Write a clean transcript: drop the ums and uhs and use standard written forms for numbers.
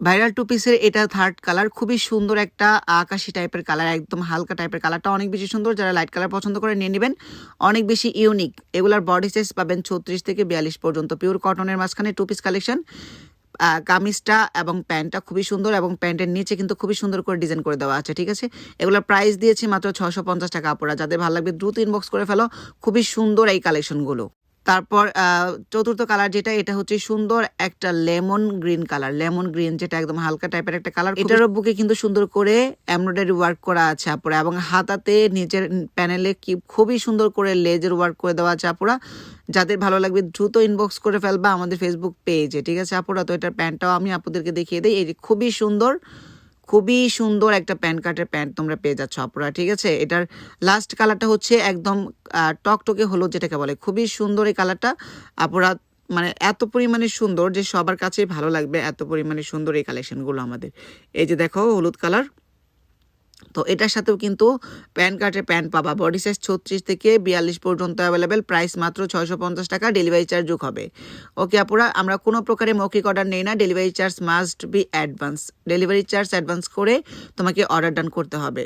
Viral two পিসের এটা third colour, খুবই সুন্দর একটা আকাশি টাইপের কালার, একদম হালকা টাইপের কালারটা অনেক বেশি সুন্দর। যারা লাইট কালার পছন্দ করে নিয়ে নেবেন, অনেক বেশি ইউনিক। এগুলার বডি সাইজ পাবেন 36 থেকে 42 পর্যন্ত। পিওর কটনের মাঝখানে টু পিস কালেকশন। কামিজটা এবং প্যান্টটা খুবই সুন্দর এবং প্যান্টের নিচে কিন্তু খুবই সুন্দর করে ডিজাইন করে দেওয়া আছে, ঠিক আছে। এগুলোর প্রাইস দিয়েছি মাত্র 650 টাকা। আপুরা যাদের ভালো লাগবে দ্রুত ইনবক্স করে ফেলো, খুবই সুন্দর এই কালেকশনগুলো। তারপর চতুর্থ কালার যেটা, এটা হচ্ছে সুন্দর একটা lemon green colour, lemon green যেটা একদম হালকা টাইপের একটা কালার। এটারও বুকে কিন্তু সুন্দর করে এমব্রয়ডারি ওয়ার্ক করা আছে আপুরা, এবং হাতাতে নিচের প্যানেলে কি খুবই সুন্দর করে লেজের ওয়ার্ক করে দেওয়া আছে আপুরা। যাদের ভালো লাগবে দ্রুত ইনবক্স করে ফেলবা আমাদের ফেসবুক পেজে, ঠিক আছে আপুরা। তো এটার প্যান্টটাও আমি আপুদেরকে দেখিয়ে দিই, এই খুবই সুন্দর, খুবই সুন্দর একটা প্যান্ট কাটের প্যান্ট তোমরা পেয়ে যাচ্ছ আপুরা, ঠিক আছে। এটার লাস্ট কালারটা হচ্ছে একদম টকটকে হলুদ যেটাকে বলে, খুবই সুন্দর এই কালারটা আপুরা। মানে এত পরিমাণে সুন্দর যে সবার কাছেই ভালো লাগবে, এত পরিমাণে সুন্দর এই কালেকশনগুলো আমাদের। এই যে দেখো হলুদ কালার। তো এটার সাথেও কিন্তু প্যান্ট কাটের প্যান্ট পাবা, বডি সাইজ 36 থেকে 42 পর্যন্ত অ্যাভেলেবেল। প্রাইস মাত্র 650 টাকা, ডেলিভারি চার্জ যোগ হবে। ওকে আপুরা, আমরা কোনো প্রকারে মৌখিক অর্ডার নেই না, delivery charge must be advance. Delivery charge advance করে তোমাকে অর্ডার ডান করতে হবে।